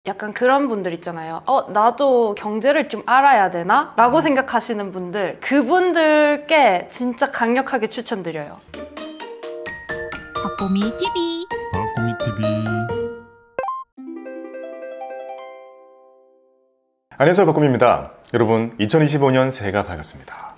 약간 그런 분들 있잖아요. 나도 경제를 좀 알아야 되나? 라고 생각하시는 분들, 그분들께 진짜 강력하게 추천드려요. 박보미 TV. 박보미 TV. 안녕하세요, 박보미입니다. 여러분, 2025년 새해가 밝았습니다.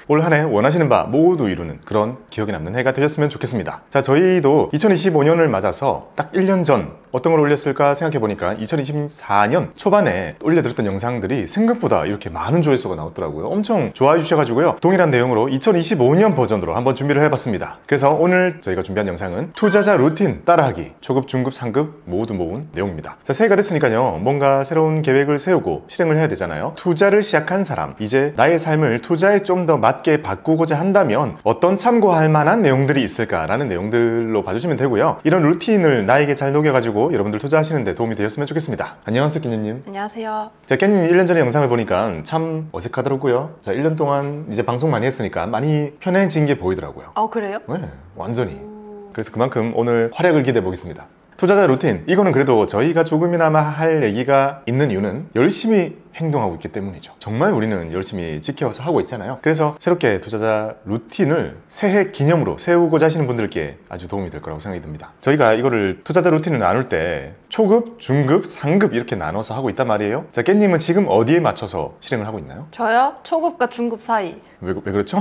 올 한 해 원하시는 바 모두 이루는 그런 기억에 남는 해가 되셨으면 좋겠습니다. 자, 저희도 2025년을 맞아서 딱 1년 전 어떤 걸 올렸을까 생각해보니까 2024년 초반에 올려드렸던 영상들이 생각보다 이렇게 많은 조회수가 나왔더라고요. 엄청 좋아해 주셔가지고요, 동일한 내용으로 2025년 버전으로 한번 준비를 해봤습니다. 그래서 오늘 저희가 준비한 영상은 투자자 루틴 따라하기, 초급, 중급, 상급 모두 모은 내용입니다. 자, 새해가 됐으니까요, 뭔가 새로운 계획을 세우고 실행을 해야 되잖아요. 투자를 시작한 사람, 이제 나의 삶을 투자에 좀 더 맞게 바꾸고자 한다면 어떤 참고할 만한 내용들이 있을까라는 내용들로 봐주시면 되고요. 이런 루틴을 나에게 잘 녹여가지고 여러분들 투자하시는데 도움이 되셨으면 좋겠습니다. 안녕하세요, 깻잎님. 안녕하세요. 자, 깻잎 1년 전에 영상을 보니까 참 어색하더라고요. 자, 1년 동안 이제 방송 많이 했으니까 많이 편해진 게 보이더라고요. 그래요? 네, 완전히. 그래서 그만큼 오늘 활약을 기대해 보겠습니다. 투자자 루틴, 이거는 그래도 저희가 조금이나마 할 얘기가 있는 이유는 열심히 행동하고 있기 때문이죠. 정말 우리는 열심히 지켜서 하고 있잖아요. 그래서 새롭게 투자자 루틴을 새해 기념으로 세우고자 하시는 분들께 아주 도움이 될 거라고 생각이 듭니다. 저희가 이거를 투자자 루틴을 나눌 때 초급, 중급, 상급 이렇게 나눠서 하고 있단 말이에요. 자, 깻님은 지금 어디에 맞춰서 실행을 하고 있나요? 저요? 초급과 중급 사이. 왜 그렇죠?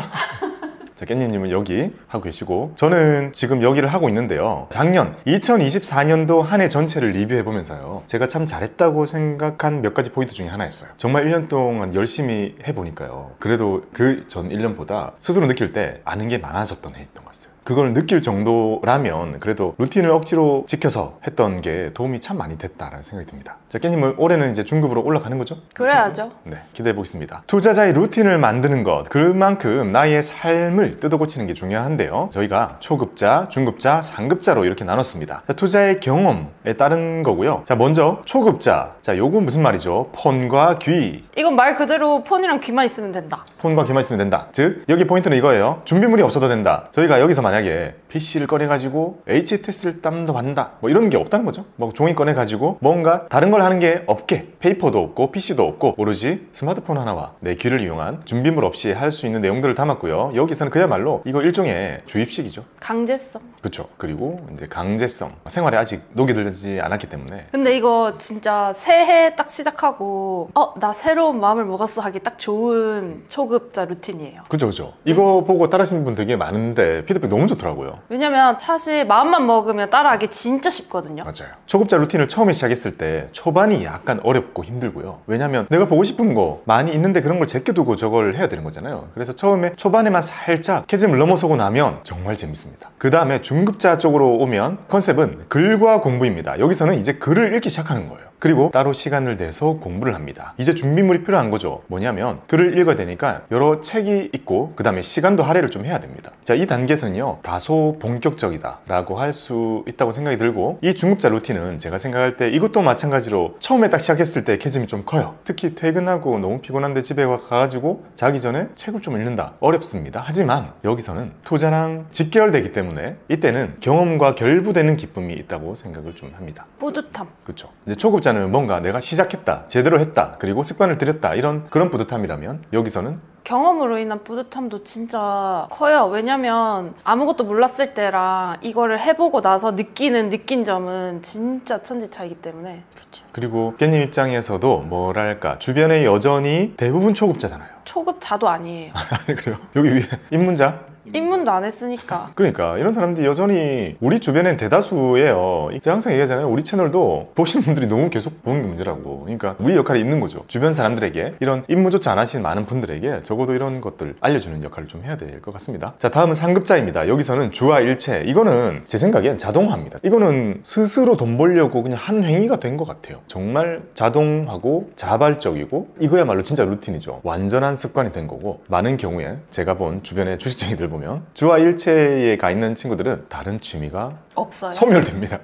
자, 깻잎님은 여기 하고 계시고, 저는 지금 여기를 하고 있는데요. 작년 2024년도 한 해 전체를 리뷰해보면서요, 제가 참 잘했다고 생각한 몇 가지 포인트 중에 하나였어요. 정말 1년 동안 열심히 해보니까요, 그래도 그 전 1년보다 스스로 느낄 때 아는 게 많아졌던 해였던 것 같아요. 그걸 느낄 정도라면 그래도 루틴을 억지로 지켜서 했던 게 도움이 참 많이 됐다라는 생각이 듭니다. 자, 깻님은 올해는 이제 중급으로 올라가는 거죠? 그래야죠. 네, 기대해 보겠습니다. 투자자의 루틴을 만드는 것, 그만큼 나의 삶을 뜯어고치는 게 중요한데요. 저희가 초급자, 중급자, 상급자로 이렇게 나눴습니다. 자, 투자의 경험에 따른 거고요. 자, 먼저 초급자. 자, 요거 무슨 말이죠? 폰과 귀. 이건 말 그대로 폰이랑 귀만 있으면 된다. 폰과 귀만 있으면 된다. 즉, 여기 포인트는 이거예요. 준비물이 없어도 된다. 저희가 여기서 만약에 PC를 꺼내가지고 HTS를 땀도 받는다, 뭐 이런 게 없다는 거죠. 뭐 종이 꺼내가지고 뭔가 다른 걸 하는 게 없게, 페이퍼도 없고 PC도 없고 오로지 스마트폰 하나와 내 귀를 이용한 준비물 없이 할 수 있는 내용들을 담았고요. 여기서는 그야말로 이거 일종의 주입식이죠. 강제성. 그렇죠. 그리고 이제 강제성, 생활에 아직 녹여들지 않았기 때문에. 근데 이거 진짜 새해 딱 시작하고 나 새로운 마음을 먹었어 하기 딱 좋은 초급자 루틴이에요. 그죠. 이거 보고 따라하시는 분 되게 많은데 피드백 너무 좋더라고요. 왜냐면 사실 마음만 먹으면 따라하기 진짜 쉽거든요. 맞아요. 초급자 루틴을 처음에 시작했을 때 초반이 약간 어렵고 힘들고요. 왜냐면 내가 보고 싶은 거 많이 있는데 그런 걸 제껴두고 저걸 해야 되는 거잖아요. 그래서 처음에 초반에만 살짝 캐즘을 넘어서고 나면 정말 재밌습니다. 그 다음에 중급자 쪽으로 오면 컨셉은 글과 공부입니다. 여기서는 이제 글을 읽기 시작하는 거예요. 그리고 따로 시간을 내서 공부를 합니다. 이제 준비물이 필요한 거죠. 뭐냐면 글을 읽어야 되니까 여러 책이 있고 그 다음에 시간도 할애를 좀 해야 됩니다. 자, 이 단계에서는요, 다소 본격적이다 라고 할 수 있다고 생각이 들고, 이 중급자 루틴은 제가 생각할 때 이것도 마찬가지로 처음에 딱 시작했을 때 캐즘이 좀 커요. 특히 퇴근하고 너무 피곤한데 집에 가가지고 자기 전에 책을 좀 읽는다, 어렵습니다. 하지만 여기서는 투자랑 직결되기 때문에 이때는 경험과 결부되는 기쁨이 있다고 생각을 좀 합니다. 뿌듯함. 그렇죠. 이제 초급자는 뭔가 내가 시작했다, 제대로 했다, 그리고 습관을 들였다, 이런 그런 뿌듯함이라면 여기서는 경험으로 인한 뿌듯함도 진짜 커요. 왜냐면 아무것도 몰랐을 때랑 이거를 해보고 나서 느낀 점은 진짜 천지 차이기 때문에. 그렇죠. 그리고 깻님 입장에서도 뭐랄까, 주변에 여전히 대부분 초급자잖아요. 초급자도 아니에요. 그래요? 여기 위에 입문자? 입문도 안 했으니까. 그러니까 이런 사람들이 여전히 우리 주변엔 대다수예요. 제가 항상 얘기하잖아요. 우리 채널도 보시는 분들이 너무 계속 보는 게 문제라고. 그러니까 우리 역할이 있는 거죠. 주변 사람들에게, 이런 입문조차 안 하시는 많은 분들에게 적어도 이런 것들 알려주는 역할을 좀 해야 될 것 같습니다. 자, 다음은 상급자입니다. 여기서는 주와 일체. 이거는 제 생각엔 자동화입니다. 이거는 스스로 돈 벌려고 그냥 한 행위가 된 것 같아요. 정말 자동하고 자발적이고 이거야말로 진짜 루틴이죠. 완전한 습관이 된 거고, 많은 경우에 제가 본 주변의 주식쟁이들 보면 주와 일체에 가 있는 친구들은 다른 취미가 없어요. 소멸됩니다.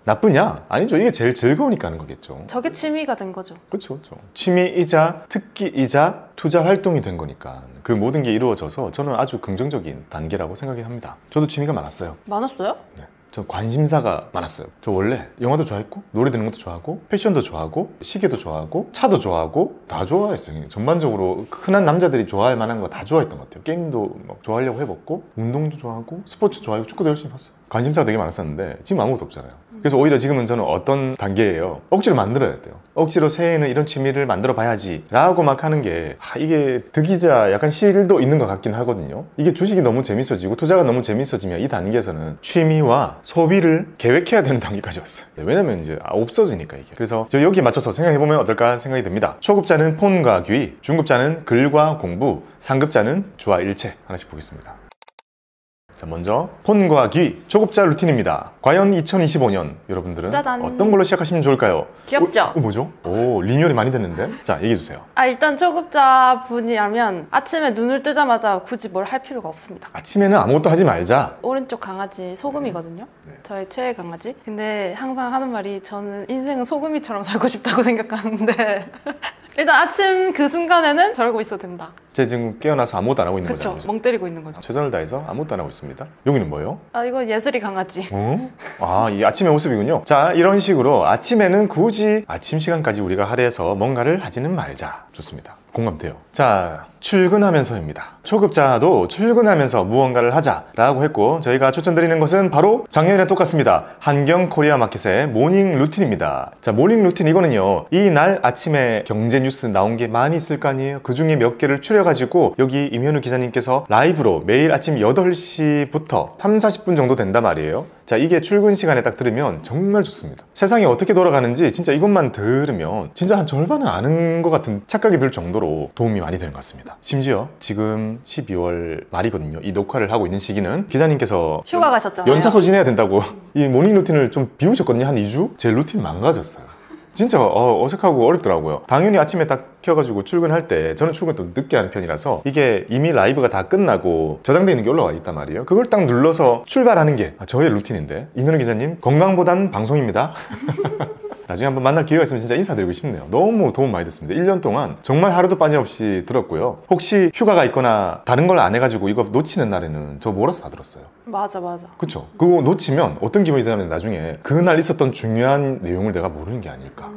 나쁘냐? 아니죠. 이게 제일 즐거우니까 하는 거겠죠. 저게 취미가 된 거죠. 그렇죠. 취미이자 특기이자 투자 활동이 된 거니까 그 모든 게 이루어져서 저는 아주 긍정적인 단계라고 생각이 합니다. 저도 취미가 많았어요. 많았어요? 네. 저 관심사가 많았어요. 저 원래 영화도 좋아했고 노래 듣는 것도 좋아하고 패션도 좋아하고 시계도 좋아하고 차도 좋아하고 다 좋아했어요. 전반적으로 흔한 남자들이 좋아할 만한 거 다 좋아했던 것 같아요. 게임도 막 좋아하려고 해봤고 운동도 좋아하고 스포츠 좋아하고 축구도 열심히 봤어요. 관심사가 되게 많았었는데 지금 아무것도 없잖아요. 그래서 오히려 지금은 저는 어떤 단계예요? 억지로 만들어야 돼요. 억지로 새해에는 이런 취미를 만들어 봐야지 라고 막 하는 게 이게 득이자 약간 실도 있는 것 같긴 하거든요. 이게 주식이 너무 재밌어지고 투자가 너무 재밌어지면 이 단계에서는 취미와 소비를 계획해야 되는 단계까지 왔어요. 왜냐면 이제 없어지니까 이게. 그래서 저 여기에 맞춰서 생각해보면 어떨까 생각이 듭니다. 초급자는 폰과 귀, 중급자는 글과 공부, 상급자는 주와 일체. 하나씩 보겠습니다. 자, 먼저 폰과 귀, 초급자 루틴입니다. 과연 2025년 여러분들은 짜잔. 어떤 걸로 시작하시면 좋을까요? 귀엽죠? 뭐죠? 오, 리뉴얼이 많이 됐는데? 자, 얘기해주세요. 일단 초급자 분이라면 아침에 눈을 뜨자마자 굳이 뭘 할 필요가 없습니다. 아침에는 아무것도 하지 말자. 오른쪽 강아지 소금이거든요. 네. 저의 최애 강아지. 근데 항상 하는 말이 저는 인생은 소금이처럼 살고 싶다고 생각하는데 일단 아침 그 순간에는 저러고 있어도 된다. 제 지금 깨어나서 아무것도 안 하고 있는 그쵸? 거잖아요. 멍 때리고 있는 거죠. 최선을 다해서 아무것도 안 하고 있습니다. 여기는 뭐예요? 이거 예슬이 강아지. 이 아침의 모습이군요. 자, 이런 식으로 아침에는 굳이 아침 시간까지 우리가 할애해서 뭔가를 하지는 말자. 좋습니다. 공감돼요. 자, 출근하면서입니다. 초급자도 출근하면서 무언가를 하자라고 했고 저희가 추천드리는 것은 바로 작년이랑 똑같습니다. 한경 코리아 마켓의 모닝 루틴입니다. 자, 모닝 루틴 이거는요. 이 날 아침에 경제 뉴스 나온 게 많이 있을 거 아니에요. 그 중에 몇 개를 추려가지고 여기 임현우 기자님께서 라이브로 매일 아침 8시부터 3, 40분 정도 된단 말이에요. 자, 이게 출근 시간에 딱 들으면 정말 좋습니다. 세상이 어떻게 돌아가는지 진짜 이것만 들으면 진짜 한 절반은 아는 것 같은 착각이 들 정도로 도움이 많이 되는 것 같습니다. 심지어 지금 12월 말이거든요. 이 녹화를 하고 있는 시기는 기자님께서 휴가 가셨잖아요. 연차 소진해야 된다고 이 모닝 루틴을 좀 비우셨거든요. 한 2주? 제 루틴 망가졌어요. 진짜 어색하고 어렵더라고요. 당연히 아침에 딱 켜가지고 출근할 때 저는 출근 또 늦게 하는 편이라서 이게 이미 라이브가 다 끝나고 저장되어 있는 게 올라와 있단 말이에요. 그걸 딱 눌러서 출발하는 게 저의 루틴인데 임현우 기자님 건강보단 방송입니다. 나중에 한번 만날 기회가 있으면 진짜 인사드리고 싶네요. 너무 도움 많이 됐습니다. 1년 동안 정말 하루도 빠짐없이 들었고요. 혹시 휴가가 있거나 다른 걸 안 해가지고 이거 놓치는 날에는 저 몰아서 다 들었어요. 맞아. 그쵸? 그거 놓치면 어떤 기분이 드냐면 나중에 그날 있었던 중요한 내용을 내가 모르는 게 아닐까.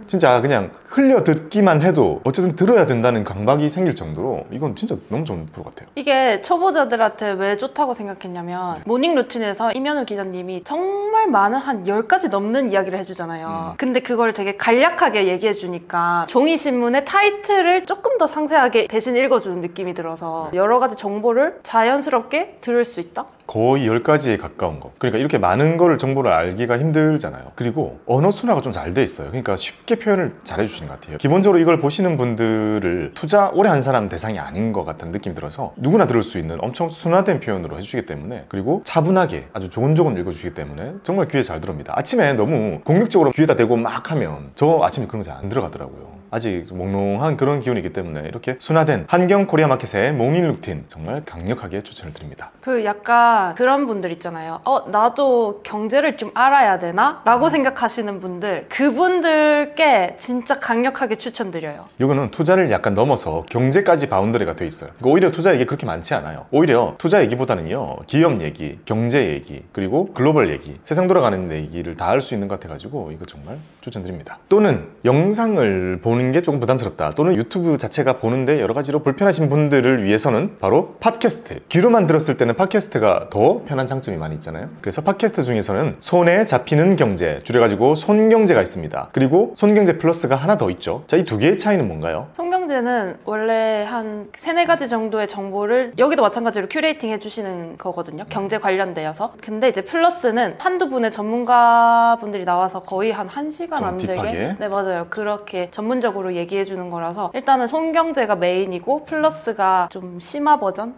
진짜 그냥 흘려 듣기만 해도 어쨌든 들어야 된다는 강박이 생길 정도로 이건 진짜 너무 좋은 프로 같아요. 이게 초보자들한테 왜 좋다고 생각했냐면 모닝 루틴에서 임현우 기자님이 정말 많은 한 10가지 넘는 이야기를 해주잖아요. 근데 그걸 되게 간략하게 얘기해주니까 종이신문의 타이틀을 조금 더 상세하게 대신 읽어주는 느낌이 들어서 여러 가지 정보를 자연스럽게 들을 수 있다? 거의 10가지에 가까운 거. 그러니까 이렇게 많은 거를 정보를 알기가 힘들잖아요. 그리고 언어 순화가 좀 잘 돼 있어요. 그러니까 쉽게 표현을 잘 해주시는 것 같아요. 기본적으로 이걸 보시는 분들을 투자 오래 한 사람 대상이 아닌 것 같은 느낌이 들어서 누구나 들을 수 있는 엄청 순화된 표현으로 해주시기 때문에 그리고 차분하게 아주 조곤조곤 읽어주시기 때문에 정말 귀에 잘 들어옵니다. 아침에 너무 공격적으로 귀에다 대고 막 하면 저 아침에 그런 거 잘 안 들어가더라고요. 아직 몽롱한 그런 기운이 있기 때문에 이렇게 순화된 한경 코리아 마켓의 모닝 루틴 정말 강력하게 추천을 드립니다. 약간 그런 분들 있잖아요. 나도 경제를 좀 알아야 되나? 라고 생각하시는 분들, 그분들께 진짜 강력하게 추천드려요. 이거는 투자를 약간 넘어서 경제까지 바운더리가 돼 있어요. 오히려 투자 얘기 그렇게 많지 않아요. 오히려 투자 얘기보다는요, 기업 얘기, 경제 얘기, 그리고 글로벌 얘기, 세상 돌아가는 얘기를 다 할 수 있는 것 같아가지고 이거 정말 추천드립니다. 또는 영상을 보는 게 조금 부담스럽다, 또는 유튜브 자체가 보는데 여러 가지로 불편하신 분들을 위해서는 바로 팟캐스트, 귀로만 들었을 때는 팟캐스트가 더 편한 장점이 많이 있잖아요. 그래서 팟캐스트 중에서는 손에 잡히는 경제, 줄여가지고 손경제가 있습니다. 그리고 손경제 플러스가 하나 더 있죠. 자, 이 두 개의 차이는 뭔가요? 손경제는 원래 한 3-4가지 정도의 정보를 여기도 마찬가지로 큐레이팅 해주시는 거거든요. 경제 관련되어서. 근데 이제 플러스는 한두 분의 전문가분들이 나와서 거의 한 1시간 안 되게, 딥하게? 네, 맞아요. 그렇게 전문적으로 얘기해주는 거라서 일단은 손경제가 메인이고 플러스가 좀 심화 버전?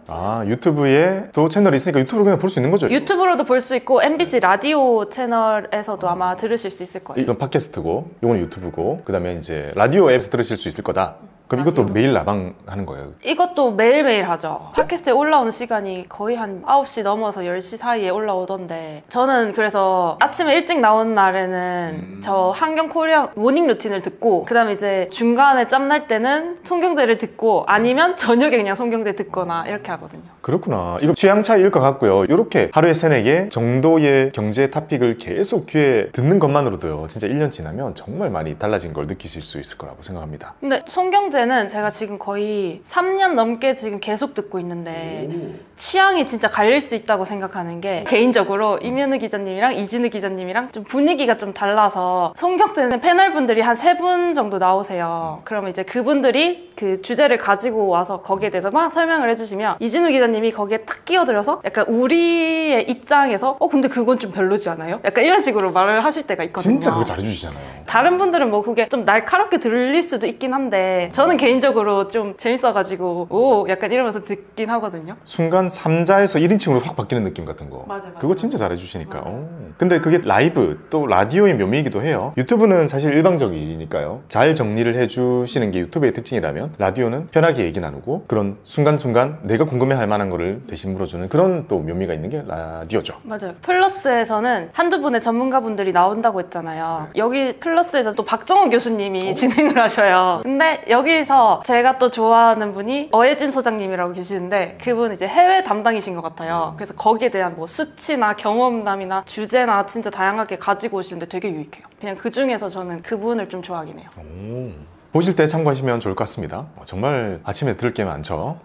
유튜브에 또 채널이 있으니까 유튜브로 그냥 볼 수 있는 거죠? 유튜브로도 볼 수 있고 MBC 라디오 채널에서도 아마 들으실 수 있을 거예요. 이건 팟캐스트고 이건 유튜브고, 그 다음에 이제 라디오 앱에서 들으실 수 있을 거다. 그럼 이것도 매일 라방 하는 거예요? 이것도 매일매일 하죠. 팟캐스트에 올라오는 시간이 거의 한 9시 넘어서 10시 사이에 올라오던데 저는 그래서 아침에 일찍 나오는 날에는 저 한경 코리아 모닝 루틴을 듣고 그 다음에 이제 중간에 짬날 때는 송경재를 듣고 아니면 저녁에 그냥 송경재 듣거나 이렇게 하거든요. 그렇구나. 이거 취향 차이일 것 같고요. 이렇게 하루에 3-4개 정도의 경제 토픽을 계속 귀에 듣는 것만으로도요. 진짜 1년 지나면 정말 많이 달라진 걸 느끼실 수 있을 거라고 생각합니다. 근데 송경재는 제가 지금 거의 3년 넘게 지금 계속 듣고 있는데 취향이 진짜 갈릴 수 있다고 생각하는 게 개인적으로 임현우 기자님이랑 이진우 기자님이랑 좀 분위기가 좀 달라서 송경재는 패널분들이 한 3분 정도 나오세요. 그러면 이제 그분들이 그 주제를 가지고 와서 거기에 대해서 막 설명을 해주시면 이진우 기자님이 거기에 탁 끼어들어서 약간 우리의 입장에서 근데 그건 좀 별로지 않아요? 약간 이런 식으로 말을 하실 때가 있거든요. 진짜 그거 잘해주시잖아요. 다른 분들은 뭐 그게 좀 날카롭게 들릴 수도 있긴 한데 저는 개인적으로 좀 재밌어가지고 오 약간 이러면서 듣긴 하거든요. 순간 3자에서 1인칭으로 확 바뀌는 느낌 같은 거. 맞아. 그거 진짜 잘해주시니까. 근데 그게 라이브 또 라디오의 묘미이기도 해요. 유튜브는 사실 일방적이니까요. 잘 정리를 해주시는 게 유튜브의 특징이라면 라디오는 편하게 얘기 나누고 그런 순간순간 내가 궁금해할 만한 거를 대신 물어주는 그런 또 묘미가 있는 게 라디오죠. 맞아요. 플러스에서는 한두 분의 전문가분들이 나온다고 했잖아요. 여기 플러스에서 또 박정호 교수님이 진행을 하셔요. 근데 여기서 제가 또 좋아하는 분이 어혜진 소장님이라고 계시는데 그분 이제 해외 담당이신 것 같아요. 그래서 거기에 대한 뭐 수치나 경험담이나 주제나 진짜 다양하게 가지고 오시는데 되게 유익해요. 그냥 그 중에서 저는 그분을 좀 좋아하긴 해요. 보실 때 참고하시면 좋을 것 같습니다. 정말 아침에 들을 게 많죠.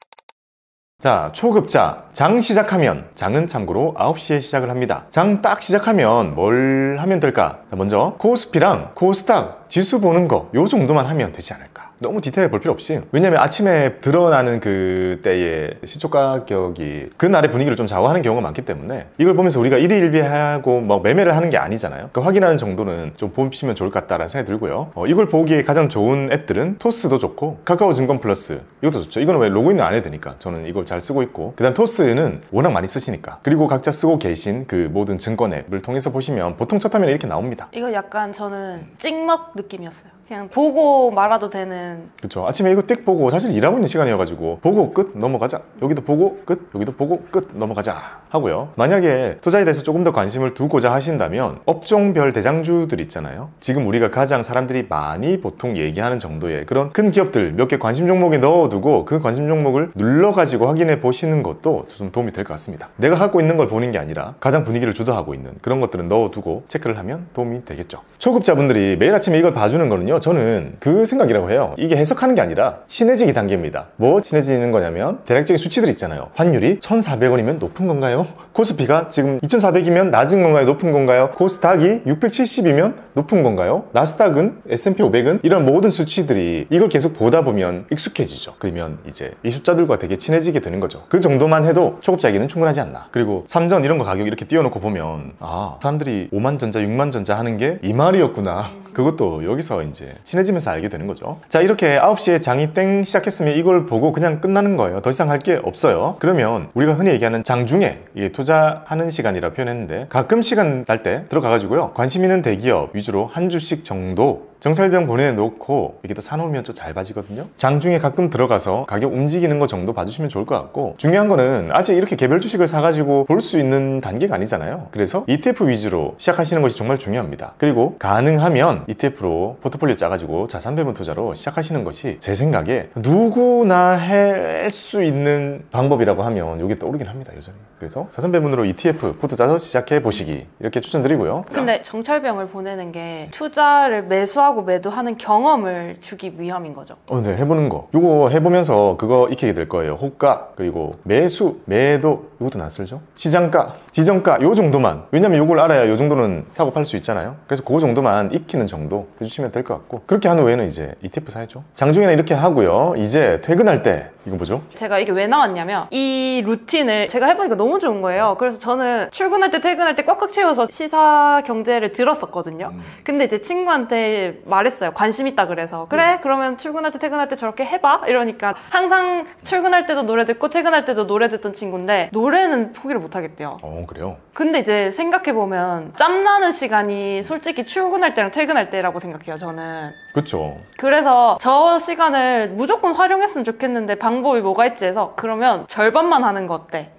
자, 초급자. 장 시작하면, 장은 참고로 9시에 시작을 합니다. 장 딱 시작하면 뭘 하면 될까? 먼저 코스피랑 코스닥 지수 보는 거 요 정도만 하면 되지 않을까? 너무 디테일하게 볼 필요 없이. 왜냐면 아침에 드러나는 그때의 시초 가격이 그날의 분위기를 좀 좌우하는 경우가 많기 때문에 이걸 보면서 우리가 일희일비하고 뭐 매매를 하는 게 아니잖아요. 그 확인하는 정도는 좀 보시면 좋을 것 같다라는 생각이 들고요. 이걸 보기에 가장 좋은 앱들은 토스도 좋고 카카오증권 플러스 이것도 좋죠. 이거는 왜 로그인을 안 해도 되니까 저는 이걸 잘 쓰고 있고 그 다음 토스는 워낙 많이 쓰시니까 그리고 각자 쓰고 계신 그 모든 증권 앱을 통해서 보시면 보통 첫 화면에 이렇게 나옵니다. 이거 약간 저는 찍먹 느낌이었어요. 그냥 보고 말아도 되는. 그쵸. 아침에 이거 띡 보고 사실 일하고 있는 시간이어가지고 보고 끝 넘어가자, 여기도 보고 끝, 여기도 보고 끝 넘어가자 하고요. 만약에 투자에 대해서 조금 더 관심을 두고자 하신다면 업종별 대장주들 있잖아요. 지금 우리가 가장 사람들이 많이 보통 얘기하는 정도의 그런 큰 기업들 몇 개 관심 종목에 넣어두고 그 관심 종목을 눌러가지고 확인해 보시는 것도 좀 도움이 될 것 같습니다. 내가 갖고 있는 걸 보는 게 아니라 가장 분위기를 주도하고 있는 그런 것들은 넣어두고 체크를 하면 도움이 되겠죠. 초급자분들이 매일 아침에 이걸 봐주는 거는요, 저는 그 생각이라고 해요. 이게 해석하는 게 아니라 친해지기 단계입니다. 뭐 친해지는 거냐면 대략적인 수치들 있잖아요. 환율이 1,400원이면 높은 건가요? 코스피가 지금 2,400이면 낮은 건가요? 높은 건가요? 코스닥이 670이면 높은 건가요? 나스닥은 S&P 500은 이런 모든 수치들이 이걸 계속 보다 보면 익숙해지죠. 그러면 이제 이 숫자들과 되게 친해지게 되는 거죠. 그 정도만 해도 초급자에게는 충분하지 않나. 그리고 삼전 이런 거 가격 이렇게 띄워놓고 보면 아, 사람들이 5만 전자, 6만 전자 하는 게 이 말이었구나. 그것도 여기서 이제 친해지면서 알게 되는 거죠. 자, 이렇게 9시에 장이 땡 시작했으면 이걸 보고 그냥 끝나는 거예요. 더 이상 할 게 없어요. 그러면 우리가 흔히 얘기하는 장중에 이게 투자하는 시간이라 표현했는데 가끔 시간 날 때 들어가가지고요. 관심 있는 대기업 위주로 한 주씩 정도 정찰병 보내놓고 이렇게 또 사놓으면 좀 잘 봐지거든요. 장중에 가끔 들어가서 가격 움직이는 거 정도 봐주시면 좋을 것 같고 중요한 거는 아직 이렇게 개별 주식을 사가지고 볼 수 있는 단계가 아니잖아요. 그래서 ETF 위주로 시작하시는 것이 정말 중요합니다. 그리고 가능하면 ETF로 포트폴리오 짜가지고 자산 배분 투자로 시작하시는 것이 제 생각에 누구나 할 수 있는 방법이라고 하면 이게 떠오르긴 합니다, 여전히. 그래서 자산 배분으로 ETF 포트 짜서 시작해 보시기 이렇게 추천드리고요. 근데 정찰병을 보내는 게 투자를 매수하고 매도하는 경험을 주기 위함인 거죠. 네, 해보는 거. 이거 해보면서 그거 익히게 될 거예요. 호가, 그리고 매수, 매도, 이것도 낯설죠? 시장가, 지정가, 요 정도만. 왜냐면 이걸 알아야 요 정도는 사고 팔 수 있잖아요. 그래서 그 정도만 익히는 정도 해주시면 될 것 같고 그렇게 한 후에는 이제 ETF 사야죠. 장중에는 이렇게 하고요. 이제 퇴근할 때 이거 뭐죠? 제가 이게 왜 나왔냐면 이 루틴을 제가 해보니까 너무 좋은 거예요. 그래서 저는 출근할 때 퇴근할 때 꽉꽉 채워서 시사 경제를 들었었거든요. 근데 이제 친구한테 이제 말했어요. 관심 있다 그래서. 그래 그러면 출근할 때 퇴근할 때 저렇게 해봐 이러니까 항상 출근할 때도 노래 듣고 퇴근할 때도 노래 듣던 친구인데 노래는 포기를 못 하겠대요. 그래요? 근데 이제 생각해보면 짬나는 시간이 솔직히 출근할 때랑 퇴근할 때라고 생각해요, 저는. 그쵸. 그래서 저 시간을 무조건 활용했으면 좋겠는데 방법이 뭐가 있지 해서 그러면 절반만 하는 거 어때?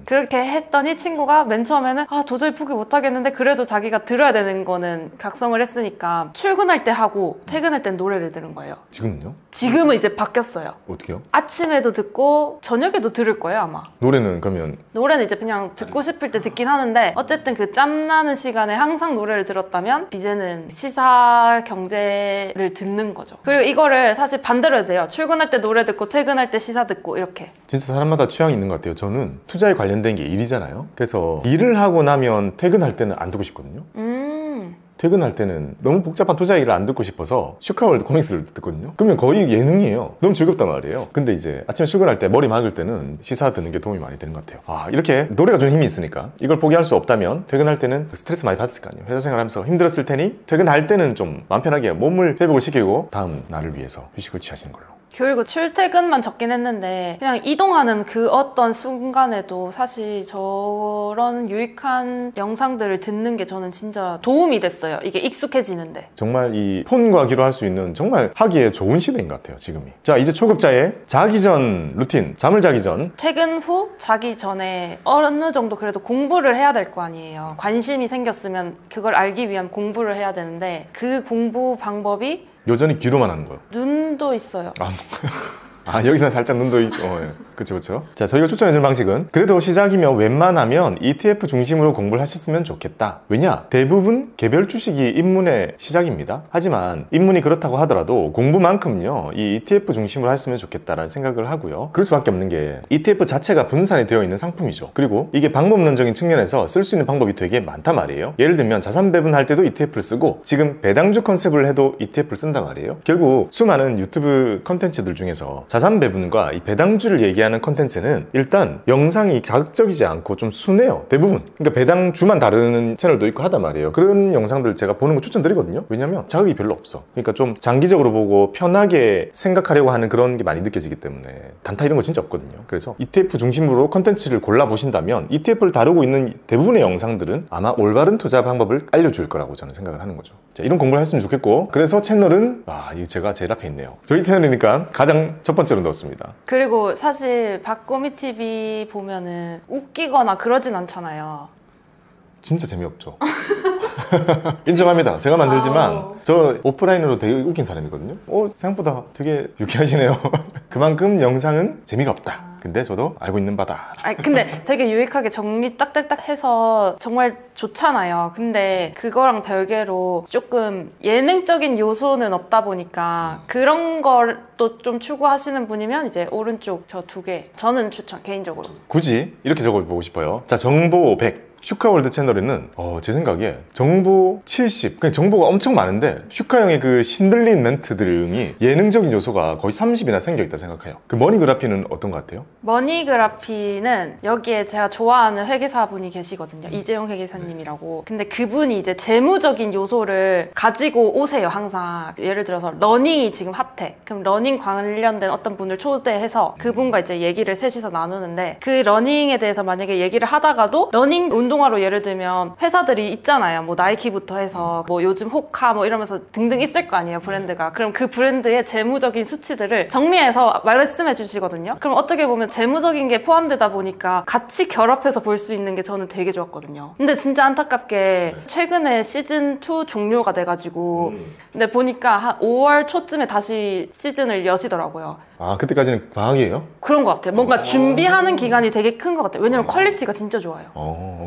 그렇게 했더니 친구가 맨 처음에는 도저히 포기 못하겠는데 그래도 자기가 들어야 되는 거는 각성을 했으니까 출근할 때 하고 퇴근할 땐 노래를 들은 거예요. 지금은요? 지금은 이제 바뀌었어요. 어떻게요? 아침에도 듣고 저녁에도 들을 거예요 아마. 노래는 그러면? 노래는 이제 그냥 듣고 싶을 때 듣긴 하는데 어쨌든 그 짬나는 시간에 항상 노래를 들었다면 이제는 시사 경제를 듣는 거죠. 그리고 이거를 사실 반대로 해도 돼요. 출근할 때 노래 듣고 퇴근할 때 시사 듣고 이렇게. 진짜 사람마다 취향이 있는 것 같아요. 저는 투자에 관련된 게 일이잖아요. 그래서 일을 하고 나면 퇴근할 때는 안 듣고 싶거든요. 퇴근할 때는 너무 복잡한 투자 얘기를 안 듣고 싶어서 슈카월드 코믹스를 듣거든요. 그러면 거의 예능이에요. 너무 즐겁단 말이에요. 근데 이제 아침에 출근할 때 머리 막을 때는 시사 듣는 게 도움이 많이 되는 것 같아요. 이렇게 노래가 주는 힘이 있으니까 이걸 포기할 수 없다면 퇴근할 때는 스트레스 많이 받았을 거 아니에요. 회사 생활하면서 힘들었을 테니 퇴근할 때는 좀 마음 편하게 몸을 회복을 시키고 다음 날을 위해서 휴식을 취하시는 걸로. 그리고 출퇴근만 적긴 했는데 그냥 이동하는 그 어떤 순간에도 사실 저런 유익한 영상들을 듣는 게 저는 진짜 도움이 됐어요. 이게 익숙해지는데. 정말 이 폰과 기로할 수 있는 정말 하기에 좋은 시대인 것 같아요, 지금이. 자, 이제 초급자의 자기 전 루틴, 잠을 자기 전. 퇴근 후 자기 전에 어느 정도 그래도 공부를 해야 될 거 아니에요. 관심이 생겼으면 그걸 알기 위한 공부를 해야 되는데 그 공부 방법이 여전히 귀로만 하는 거예요. 눈도 있어요. 여기서 살짝 눈도 있고. 그쵸. 자, 저희가 추천해주는 방식은 그래도 시작이면 웬만하면 ETF 중심으로 공부를 하셨으면 좋겠다. 왜냐? 대부분 개별 주식이 입문의 시작입니다. 하지만 입문이 그렇다고 하더라도 공부만큼요 이 ETF 중심으로 했으면 좋겠다라는 생각을 하고요. 그럴 수밖에 없는 게 ETF 자체가 분산이 되어 있는 상품이죠. 그리고 이게 방법론적인 측면에서 쓸 수 있는 방법이 되게 많단 말이에요. 예를 들면 자산 배분할 때도 ETF를 쓰고 지금 배당주 컨셉을 해도 ETF를 쓴단 말이에요. 결국 수많은 유튜브 컨텐츠들 중에서 자산 배분과 이 배당주를 얘기하는 컨텐츠는 일단 영상이 자극적이지 않고 좀 순해요. 대부분. 그러니까 배당주만 다루는 채널도 있고 하단 말이에요. 그런 영상들 제가 보는 거 추천드리거든요. 왜냐면 자극이 별로 없어. 그러니까 좀 장기적으로 보고 편하게 생각하려고 하는 그런 게 많이 느껴지기 때문에 단타 이런 거 진짜 없거든요. 그래서 ETF 중심으로 컨텐츠를 골라보신다면 ETF를 다루고 있는 대부분의 영상들은 아마 올바른 투자 방법을 알려줄 거라고 저는 생각을 하는 거죠. 자, 이런 공부를 했으면 좋겠고 그래서 채널은 이게 제가 제일 앞에 있네요. 저희 채널이니까 가장 첫 번째로 넣었습니다. 그리고 사실 박고미 TV 보면은 웃기거나 그러진 않잖아요. 진짜 재미없죠. 인정합니다. 제가 만들지만 저 오프라인으로 되게 웃긴 사람이거든요. 생각보다 되게 유쾌하시네요. 그만큼 영상은 재미가 없다. 근데 저도 알고 있는 바다. 근데 되게 유익하게 정리 딱딱딱 해서 정말 좋잖아요. 근데 그거랑 별개로 조금 예능적인 요소는 없다 보니까 그런 걸 또 좀 추구하시는 분이면 이제 오른쪽 저 두 개 저는 추천 개인적으로. 굳이 이렇게 적어보고 싶어요. 자, 정보 100. 슈카월드 채널에는 제 생각에 정보 70, 그냥 정보가 엄청 많은데 슈카 형의 그 신들린 멘트 등이 예능적인 요소가 거의 30이나 생겨있다 생각해요. 그 머니그라피는 어떤 것 같아요? 머니그라피는 여기에 제가 좋아하는 회계사분이 계시거든요. 이재용 회계사님이라고. 근데 그분이 이제 재무적인 요소를 가지고 오세요, 항상. 예를 들어서 러닝이 지금 핫해. 그럼 러닝 관련된 어떤 분을 초대해서 그분과 이제 얘기를 셋이서 나누는데 그 러닝에 대해서 만약에 얘기를 하다가도 러닝 운동화로 예를 들면 회사들이 있잖아요. 뭐 나이키부터 해서 뭐 요즘 호카 뭐 이러면서 등등 있을 거 아니에요, 브랜드가. 그럼 그 브랜드의 재무적인 수치들을 정리해서 말씀해 주시거든요. 그럼 어떻게 보면 재무적인 게 포함되다 보니까 같이 결합해서 볼 수 있는 게 저는 되게 좋았거든요. 근데 진짜 안타깝게 최근에 시즌2 종료가 돼가지고 근데 보니까 한 5월 초쯤에 다시 시즌을 여시더라고요. 그때까지는 방학이에요? 그런 것 같아요. 뭔가 준비하는 기간이 되게 큰 것 같아요. 왜냐면 퀄리티가 진짜 좋아요.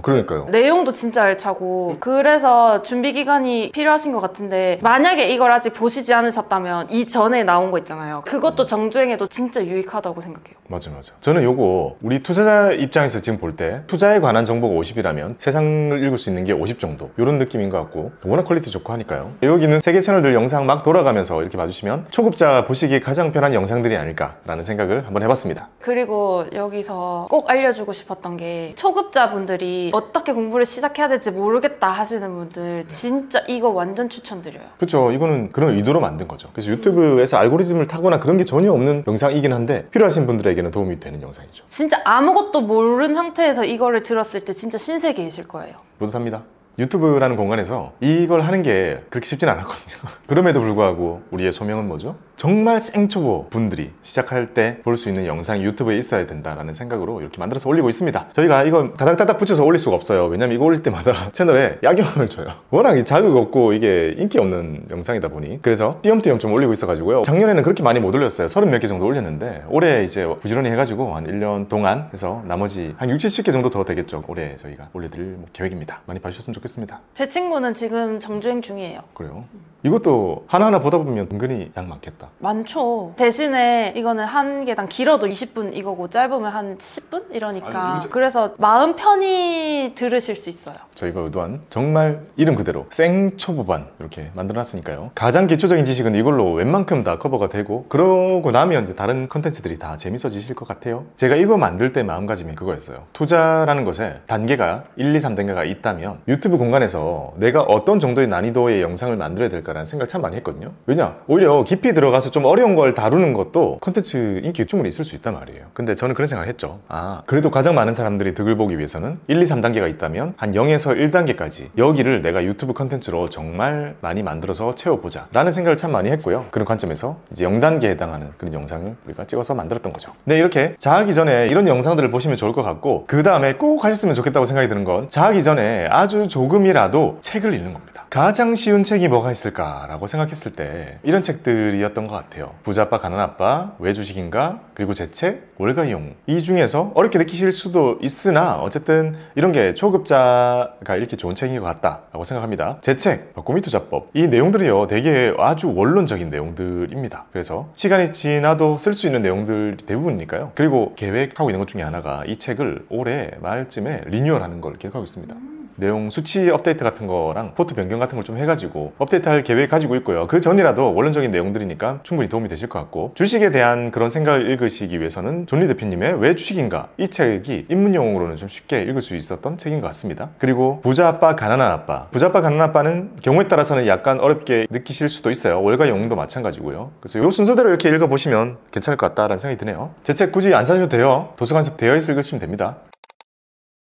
그러니까요. 내용도 진짜 알차고 그래서 준비 기간이 필요하신 것 같은데 만약에 이걸 아직 보시지 않으셨다면 이전에 나온 거 있잖아요. 그것도 정주행해도 진짜 유익하다고 생각해요. 맞아. 저는 요거 우리 투자자 입장에서 지금 볼 때 투자에 관한 정보가 50이라면 세상을 읽을 수 있는 게 50 정도 이런 느낌인 것 같고 워낙 퀄리티 좋고 하니까요. 여기는 세계 채널들 영상 막 돌아가면서 이렇게 봐주시면 초급자 보시기에 가장 편한 영상들이 않을까라는 생각을 한번 해봤습니다. 그리고 여기서 꼭 알려주고 싶었던 게 초급자분들이 어떻게 공부를 시작해야 될지 모르겠다 하시는 분들 진짜 이거 완전 추천드려요. 그렇죠. 이거는 그런 의도로 만든 거죠. 그래서 유튜브에서 알고리즘을 타거나 그런 게 전혀 없는 영상이긴 한데 필요하신 분들에게는 도움이 되는 영상이죠. 진짜 아무것도 모르는 상태에서 이거를 들었을 때 진짜 신세계이실 거예요. 뿌듯합니다. 유튜브라는 공간에서 이걸 하는 게 그렇게 쉽진 않았거든요. 그럼에도 불구하고 우리의 소명은 뭐죠? 정말 생초보 분들이 시작할 때 볼 수 있는 영상이 유튜브에 있어야 된다라는 생각으로 이렇게 만들어서 올리고 있습니다. 저희가 이거 다닥다닥 붙여서 올릴 수가 없어요. 왜냐면 이거 올릴 때마다 채널에 야경을 줘요. 워낙 자극 없고 이게 인기 없는 영상이다 보니 그래서 띄엄띄엄 좀 올리고 있어가지고요. 작년에는 그렇게 많이 못 올렸어요. 30몇 개 정도 올렸는데 올해 이제 부지런히 해가지고 한 1년 동안 해서 나머지 한 60, 70개 정도 더 되겠죠. 올해 저희가 올려드릴 계획입니다. 많이 봐주셨으면 좋겠습니다. 제 친구는 지금 정주행 중이에요. 그래요? 이것도 하나하나 보다 보면 은근히 양 많겠다. 많죠. 대신에 이거는 한 개당 길어도 20분 이거고 짧으면 한 10분 이러니까 아니, 그래서 마음 편히 들으실 수 있어요. 저희가 의도한 정말 이름 그대로 생초보반 이렇게 만들어놨으니까요. 가장 기초적인 지식은 이걸로 웬만큼 다 커버가 되고 그러고 나면 이제 다른 컨텐츠들이 다 재밌어지실 것 같아요. 제가 이거 만들 때 마음가짐이 그거였어요. 투자라는 것에 단계가 1, 2, 3단계가 있다면 유튜브 공간에서 내가 어떤 정도의 난이도의 영상을 만들어야 될까라는 생각을 참 많이 했거든요. 왜냐? 오히려 깊이 들어가서 좀 어려운 걸 다루는 것도 컨텐츠 인기 충분히 있을 수 있단 말이에요. 근데 저는 그런 생각을 했죠. 그래도 가장 많은 사람들이 득을 보기 위해서는 1, 2, 3단계가 있다면 한 0에서 1단계까지 여기를 내가 유튜브 컨텐츠로 정말 많이 만들어서 채워보자 라는 생각을 참 많이 했고요. 그런 관점에서 이제 0단계에 해당하는 그런 영상을 우리가 찍어서 만들었던 거죠. 네, 이렇게 자하기 전에 이런 영상들을 보시면 좋을 것 같고 그 다음에 꼭 하셨으면 좋겠다고 생각이 드는 건 자하기 전에 아주 조금이라도 책을 읽는 겁니다. 가장 쉬운 책이 뭐가 있을까라고 생각했을 때 이런 책들이었던 것 같아요. 부자아빠 가난아빠, 왜 주식인가, 그리고 제 책 월가이용. 이 중에서 어렵게 느끼실 수도 있으나 어쨌든 이런 게 초급자가 읽기 좋은 책인 것 같다라고 생각합니다. 제 책 박고미투자법, 이 내용들이요 되게 아주 원론적인 내용들입니다. 그래서 시간이 지나도 쓸 수 있는 내용들이 대부분이니까요. 그리고 계획하고 있는 것 중에 하나가 이 책을 올해 말쯤에 리뉴얼하는 걸 계획하고 있습니다. 내용 수치 업데이트 같은 거랑 포트 변경 같은 걸 좀 해가지고 업데이트할 계획 가지고 있고요. 그 전이라도 원론적인 내용들이니까 충분히 도움이 되실 것 같고, 주식에 대한 그런 생각을 읽으시기 위해서는 존리 대표님의 왜 주식인가, 이 책이 입문용으로는 좀 쉽게 읽을 수 있었던 책인 것 같습니다. 그리고 부자아빠 가난한 아빠, 부자아빠 가난한 아빠는 경우에 따라서는 약간 어렵게 느끼실 수도 있어요. 월가용도 마찬가지고요. 그래서 이 순서대로 이렇게 읽어보시면 괜찮을 것 같다라는 생각이 드네요. 제 책 굳이 안 사셔도 돼요. 도서관에서 되어있어 읽으시면 됩니다.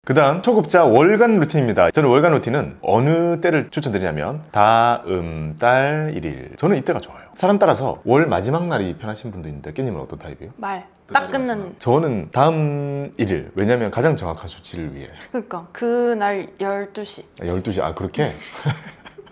그 다음 초급자 월간 루틴입니다. 저는 월간 루틴은 어느 때를 추천드리냐면 다음 달 1일. 저는 이때가 좋아요. 사람 따라서 월 마지막 날이 편하신 분도 있는데 깻님은 어떤 타입이에요? 말 딱 끊는. 저는 다음 1일. 왜냐면 가장 정확한 수치를 위해. 그러니까 그날 12시. 12시. 그렇게?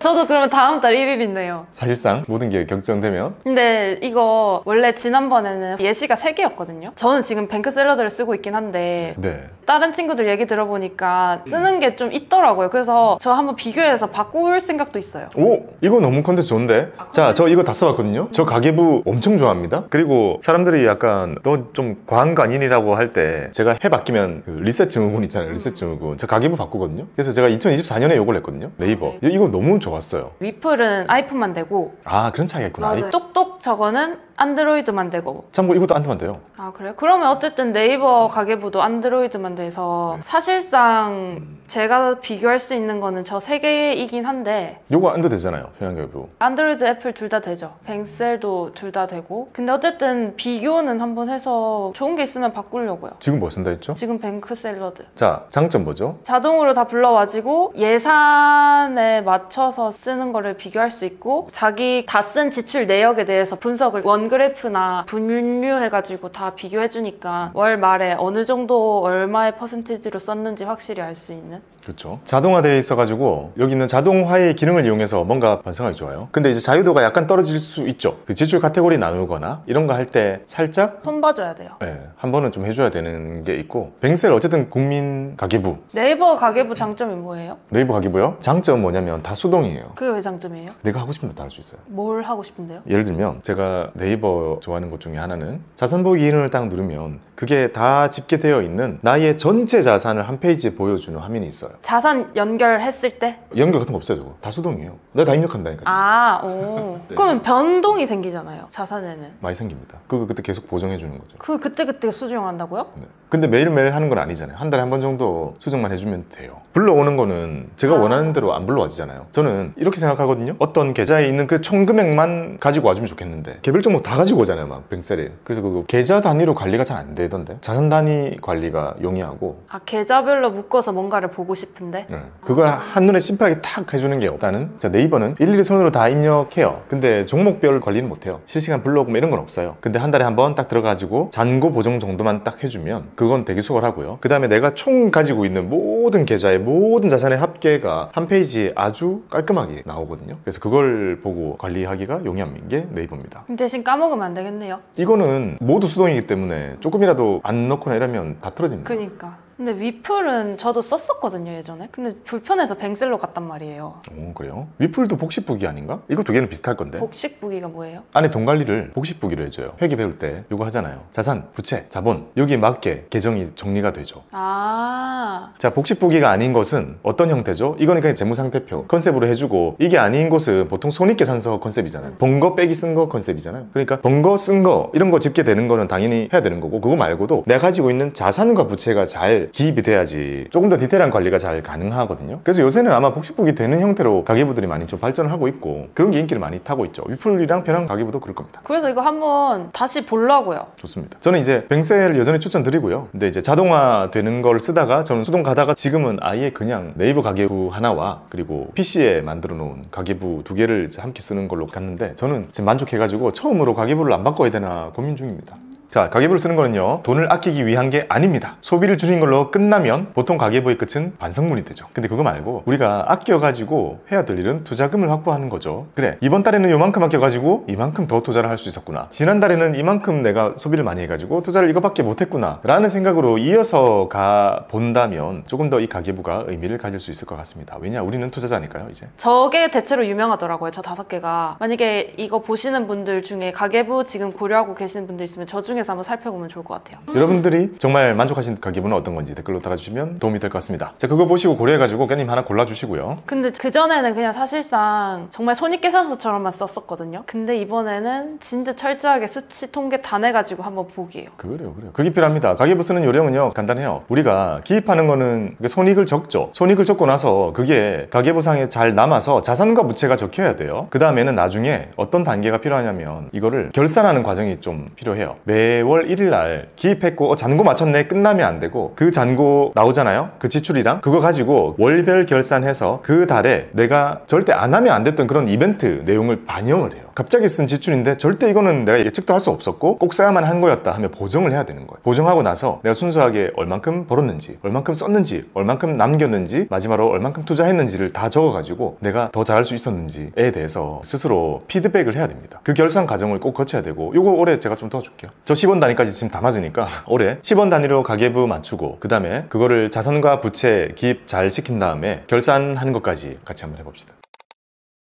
저도 그러면 다음 달 1일인데요. 사실상 모든 게 결정되면. 근데 이거 원래 지난번에는 예시가 3개였거든요. 저는 지금 뱅크샐러드를 쓰고 있긴 한데 네. 다른 친구들 얘기 들어보니까 쓰는 게 좀 있더라고요. 그래서 저 한번 비교해서 바꿀 생각도 있어요. 오! 이거 너무 컨텐츠 좋은데? 자, 저 이거 다 써봤거든요. 저 가계부 엄청 좋아합니다. 그리고 사람들이 약간 너 좀 과한 거 아니라고 할 때 제가 해 바뀌면 그 리셋 증후군 있잖아요. 리셋 증후군. 저 가계부 바꾸거든요. 그래서 제가 2024년에 이걸 했거든요. 네이버. 이거 너무 좋았어요. 위플은 아이폰만 되고 그런 차이가 있구나. 똑똑 저거는 안드로이드만 되고. 참고 이것도 안드로이드만 돼요. 그래요? 그러면 어쨌든 네이버 가계부도 안드로이드만 돼서 사실상 제가 비교할 수 있는 거는 저 3개이긴 한데 요거 안드 되잖아요. 편향가계부. 안드로이드, 애플 둘 다 되죠. 뱅셀도 둘 다 되고. 근데 어쨌든 비교는 한번 해서 좋은 게 있으면 바꾸려고요. 지금 뭐 쓴다 했죠? 지금 뱅크샐러드. 자, 장점 뭐죠? 자동으로 다 불러와지고 예산에 맞춰서 쓰는 거를 비교할 수 있고, 자기 다 쓴 지출 내역에 대해서 분석을 원그래프나 분류해가지고 다 비교해주니까 월 말에 어느 정도 얼마의 퍼센티지로 썼는지 확실히 알 수 있는. 그렇죠. 자동화되어 있어가지고 여기 있는 자동화의 기능을 이용해서 뭔가 반성하기 좋아요. 근데 이제 자유도가 약간 떨어질 수 있죠. 그 지출 카테고리 나누거나 이런 거 할 때 살짝 손 봐줘야 돼요. 네, 한 번은 좀 해줘야 되는 게 있고, 뱅셀 어쨌든 국민 가계부. 네이버 가계부 장점이 뭐예요? 네이버 가계부요? 장점은 뭐냐면 다 수동이에요. 그게 왜 장점이에요? 내가 하고 싶은 데 다 할 수 있어요. 뭘 하고 싶은데요? 예를 들면 제가 네이버 네이버 좋아하는 것 중에 하나는 자산 보기 기능을 딱 누르면 그게 다 집계되어 있는 나의 전체 자산을 한 페이지에 보여주는 화면이 있어요. 자산 연결했을 때? 연결 같은 거 없어요. 저거 다 수동이에요. 내가 다 입력한다니까요. 아, 오. 네. 그러면 변동이 생기잖아요, 자산에는. 많이 생깁니다. 그거 그때 계속 보정해 주는 거죠. 그 그때그때 수정한다고요? 네. 근데 매일매일 하는 건 아니잖아요. 한 달에 한 번 정도 수정만 해주면 돼요. 불러오는 거는 제가 원하는 대로 안 불러와지잖아요. 저는 이렇게 생각하거든요. 어떤 계좌에 있는 그 총 금액만 가지고 와주면 좋겠는데 개별 종목 다 가지고 오잖아요, 막 뱅셀에. 그래서 그거 계좌 단위로 관리가 잘 안 되던데 자산 단위 관리가 용이하고. 아, 계좌별로 묶어서 뭔가를 보고 싶은데? 네. 그걸 한눈에 심플하게 탁 해주는 게 없다는. 자, 네이버는 일일이 손으로 다 입력해요. 근데 종목별 관리는 못해요. 실시간 불러오고 뭐 이런 건 없어요. 근데 한 달에 한 번 딱 들어가지고 잔고 보정 정도만 딱 해주면 그건 되게 수월하고요. 그 다음에 내가 총 가지고 있는 모든 계좌의 모든 자산의 합계가 한 페이지에 아주 깔끔하게 나오거든요. 그래서 그걸 보고 관리하기가 용이한 게 네이버입니다. 대신 까먹으면 안 되겠네요. 이거는 모두 수동이기 때문에 조금이라도 안 넣거나 이러면 다 틀어집니다. 그니까. 근데 위플은 저도 썼었거든요, 예전에. 근데 불편해서 뱅셀로 갔단 말이에요. 오, 그래요? 위플도 복식부기 아닌가? 이거 두 개는 비슷할 건데. 복식부기가 뭐예요? 안에 돈 관리를 복식부기로 해줘요. 회계 배울 때 이거 하잖아요. 자산, 부채, 자본 여기에 맞게 계정이 정리가 되죠. 아, 자, 복식부기가 아닌 것은 어떤 형태죠? 이거는 그냥 재무상태표 컨셉으로 해주고, 이게 아닌 것은 보통 손익계산서 컨셉이잖아요. 번 거 빼기 쓴 거 컨셉이잖아요. 그러니까 번 거 쓴 거 이런 거 집계되는 거는 당연히 해야 되는 거고, 그거 말고도 내가 가지고 있는 자산과 부채가 잘 기입이 돼야지 조금 더 디테일한 관리가 잘 가능하거든요. 그래서 요새는 아마 복식부기 되는 형태로 가계부들이 많이 좀 발전을 하고 있고 그런 게 인기를 많이 타고 있죠. 위플이랑 편한 가계부도 그럴 겁니다. 그래서 이거 한번 다시 보려고요. 좋습니다. 저는 이제 뱅셀 여전히 추천드리고요. 근데 이제 자동화 되는 걸 쓰다가 저는 수동 가다가 지금은 아예 그냥 네이버 가계부 하나와 그리고 PC에 만들어 놓은 가계부 두 개를 이제 함께 쓰는 걸로 갔는데, 저는 지금 만족해가지고 처음으로 가계부를 안 바꿔야 되나 고민 중입니다. 자, 가계부를 쓰는 거는요, 돈을 아끼기 위한 게 아닙니다. 소비를 줄이는 걸로 끝나면 보통 가계부의 끝은 반성문이 되죠. 근데 그거 말고 우리가 아껴가지고 해야 될 일은 투자금을 확보하는 거죠. 그래, 이번 달에는 요만큼 아껴가지고 이만큼 더 투자를 할 수 있었구나, 지난달에는 이만큼 내가 소비를 많이 해가지고 투자를 이거밖에 못했구나 라는 생각으로 이어서 가 본다면 조금 더 이 가계부가 의미를 가질 수 있을 것 같습니다. 왜냐, 우리는 투자자니까요. 이제 저게 대체로 유명하더라고요. 저 5개가. 만약에 이거 보시는 분들 중에 가계부 지금 고려하고 계시는 분들 있으면 저 중에서 한번 살펴보면 좋을 것 같아요. 여러분들이 정말 만족하신 가계부는 어떤 건지 댓글로 달아주시면 도움이 될 것 같습니다. 자, 그거 보시고 고려해가지고 깻님 하나 골라주시고요. 근데 그전에는 그냥 사실상 정말 손익계산서처럼만 썼었거든요. 근데 이번에는 진짜 철저하게 수치 통계 다 내가지고 한번 보기예요. 그래요. 그게 필요합니다. 가계부 쓰는 요령은요, 간단해요. 우리가 기입하는 거는 손익을 적죠. 손익을 적고 나서 그게 가계부상에 잘 남아서 자산과 부채가 적혀야 돼요. 그 다음에는 나중에 어떤 단계가 필요하냐면 이거를 결산하는 과정이 좀 필요해요. 매월 1일 날 기입했고 잔고 맞췄네 끝나면 안 되고, 그 잔고 나오잖아요. 그 지출이랑 그거 가지고 월별 결산해서 그 달에 내가 절대 안 하면 안 됐던 그런 이벤트 내용을 반영을 해요. 갑자기 쓴 지출인데 절대 이거는 내가 예측도 할 수 없었고 꼭 써야만 한 거였다 하면 보정을 해야 되는 거예요. 보정하고 나서 내가 순수하게 얼만큼 벌었는지, 얼만큼 썼는지, 얼만큼 남겼는지, 마지막으로 얼만큼 투자했는지를 다 적어가지고 내가 더 잘할 수 있었는지에 대해서 스스로 피드백을 해야 됩니다. 그 결산 과정을 꼭 거쳐야 되고, 요거 올해 제가 좀 도와줄게요. 저 10원 단위까지 지금 다 맞으니까 올해 10원 단위로 가계부 맞추고 그 다음에 그거를 자산과 부채 기입 잘 시킨 다음에 결산하는 것까지 같이 한번 해봅시다.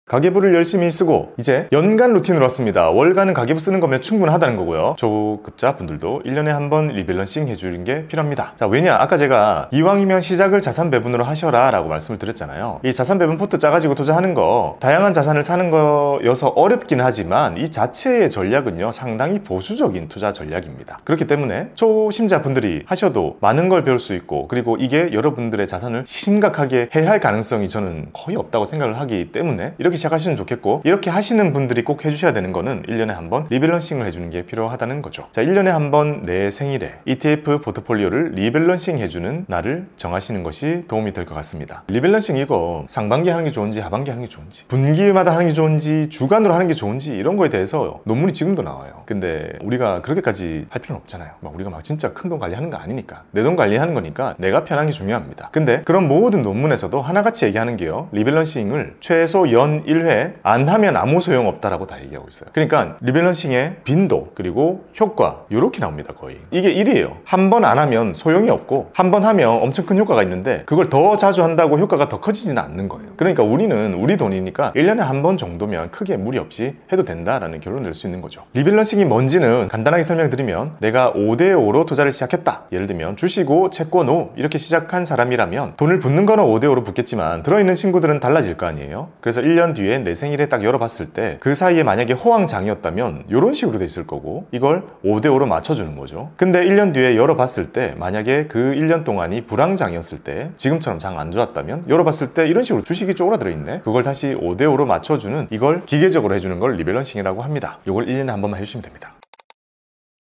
가계부를 열심히 쓰고 이제 연간 루틴으로 왔습니다. 월간은 가계부 쓰는 거면 충분하다는 거고요. 초급자 분들도 1년에 한 번 리밸런싱 해주는 게 필요합니다. 자, 왜냐, 아까 제가 이왕이면 시작을 자산 배분으로 하셔라 라고 말씀을 드렸잖아요. 이 자산 배분 포트 짜가지고 투자하는 거, 다양한 자산을 사는 거여서 어렵긴 하지만 이 자체의 전략은요 상당히 보수적인 투자 전략입니다. 그렇기 때문에 초심자 분들이 하셔도 많은 걸 배울 수 있고, 그리고 이게 여러분들의 자산을 심각하게 해할 가능성이 저는 거의 없다고 생각을 하기 때문에 이렇게 시작하시면 좋겠고, 이렇게 하시는 분들이 꼭 해주셔야 되는 거는 1년에 한 번 리밸런싱을 해주는 게 필요하다는 거죠. 자, 1년에 한 번 내 생일에 ETF 포트폴리오를 리밸런싱 해주는 날을 정하시는 것이 도움이 될 것 같습니다. 리밸런싱 이거 상반기 하는 게 좋은지 하반기 하는 게 좋은지, 분기마다 하는 게 좋은지 주간으로 하는 게 좋은지 이런 거에 대해서 논문이 지금도 나와요. 근데 우리가 그렇게까지 할 필요는 없잖아요. 우리가 막 진짜 큰 돈 관리하는 거 아니니까, 내 돈 관리하는 거니까 내가 편한 게 중요합니다. 근데 그런 모든 논문에서도 하나같이 얘기하는 게요, 리밸런싱을 최소 연 번 1회 안 하면 아무 소용없다라고 다 얘기하고 있어요. 그러니까 리밸런싱의 빈도 그리고 효과 이렇게 나옵니다. 거의 이게 1이에요. 한 번 안 하면 소용이 없고 한 번 하면 엄청 큰 효과가 있는데 그걸 더 자주 한다고 효과가 더 커지지는 않는 거예요. 그러니까 우리는 우리 돈이니까 1년에 한 번 정도면 크게 무리 없이 해도 된다라는 결론을 낼 수 있는 거죠. 리밸런싱이 뭔지는 간단하게 설명드리면 내가 5대5로 투자를 시작했다. 예를 들면 주식오, 채권오 이렇게 시작한 사람이라면 돈을 붓는 거는 5대5로 붓겠지만 들어있는 친구들은 달라질 거 아니에요. 그래서 1년 뒤에 내 생일에 딱 열어봤을 때 그 사이에 만약에 호황장이었다면 이런 식으로 돼 있을 거고 이걸 5대5로 맞춰주는 거죠. 근데 1년 뒤에 열어봤을 때 만약에 그 1년 동안이 불황장이었을 때 지금처럼 장 안 좋았다면 열어봤을 때 이런 식으로 주식이 쪼그라들어 있네. 그걸 다시 5대5로 맞춰주는 이걸 기계적으로 해주는 걸 리밸런싱이라고 합니다. 이걸 1년에 한 번만 해주시면 됩니다.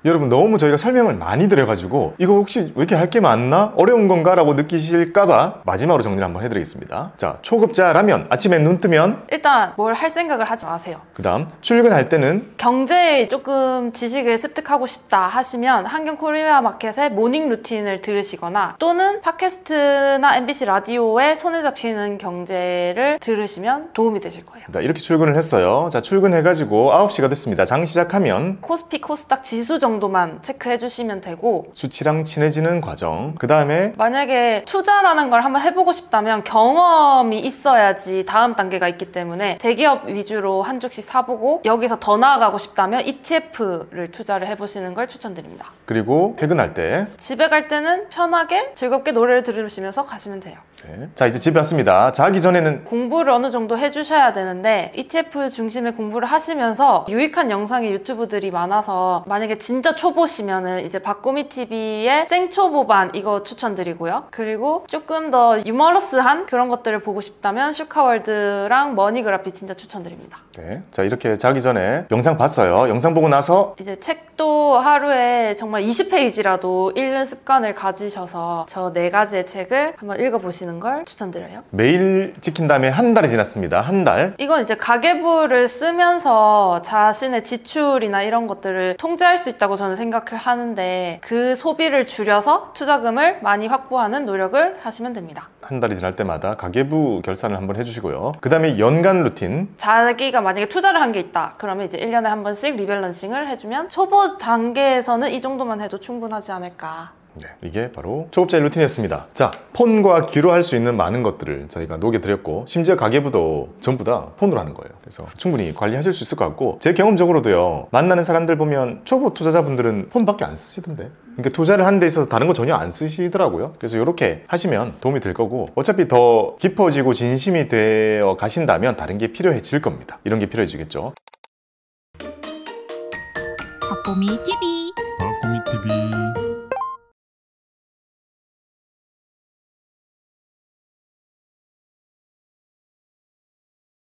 여러분 너무 저희가 설명을 많이 드려가지고 이거 혹시 왜 이렇게 할 게 많나? 어려운 건가? 라고 느끼실까봐 마지막으로 정리를 한번 해드리겠습니다. 자, 초급자라면 아침에 눈 뜨면 일단 뭘 할 생각을 하지 마세요. 그 다음 출근할 때는 경제에 조금 지식을 습득하고 싶다 하시면 한경 코리아 마켓의 모닝 루틴을 들으시거나 또는 팟캐스트나 MBC 라디오에 손에 잡히는 경제를 들으시면 도움이 되실 거예요. 이렇게 출근을 했어요. 자, 출근해가지고 9시가 됐습니다. 장 시작하면 코스피, 코스닥 지수 정도만 체크해 주시면 되고 수치랑 친해지는 과정 그 다음에 만약에 투자라는 걸 한번 해보고 싶다면 경험이 있어야지 다음 단계가 있기 때문에 대기업 위주로 한 주씩 사보고 여기서 더 나아가고 싶다면 ETF를 투자를 해보시는 걸 추천드립니다. 그리고 퇴근할 때 집에 갈 때는 편하게 즐겁게 노래를 들으시면서 가시면 돼요. 네. 자, 이제 집에 왔습니다. 자기 전에는 공부를 어느 정도 해주셔야 되는데 ETF 중심의 공부를 하시면서 유익한 영상의 유튜브들이 많아서 만약에 진짜 초보시면은 이제 박고미TV의 생초보반 이거 추천드리고요. 그리고 조금 더 유머러스한 그런 것들을 보고 싶다면 슈카월드랑 머니그래피 진짜 추천드립니다. 네. 자, 이렇게 자기 전에 영상 봤어요. 영상 보고 나서 이제 책도 하루에 정말 20페이지라도 읽는 습관을 가지셔서 저 4가지의 책을 한번 읽어보시는 걸 추천드려요. 매일 지킨 다음에 한 달이 지났습니다. 한 달. 이건 이제 가계부를 쓰면서 자신의 지출이나 이런 것들을 통제할 수 있다고 저는 생각을 하는데 그 소비를 줄여서 투자금을 많이 확보하는 노력을 하시면 됩니다. 한 달이 지날 때마다 가계부 결산을 한번 해주시고요. 그 다음에 연간 루틴. 자기가 만약에 투자를 한 게 있다. 그러면 이제 1년에 한 번씩 리밸런싱을 해주면 초보 단계에서는 이 정도만 해도 충분하지 않을까. 네, 이게 바로 초급자의 루틴이었습니다. 자, 폰과 귀로 할 수 있는 많은 것들을 저희가 녹여드렸고 심지어 가계부도 전부 다 폰으로 하는 거예요. 그래서 충분히 관리하실 수 있을 것 같고 제 경험적으로도요. 만나는 사람들 보면 초보 투자자분들은 폰밖에 안 쓰시던데 그러니까 투자를 하는 데 있어서 다른 거 전혀 안 쓰시더라고요. 그래서 이렇게 하시면 도움이 될 거고 어차피 더 깊어지고 진심이 되어 가신다면 다른 게 필요해질 겁니다. 이런 게 필요해지겠죠. 박보미 TV.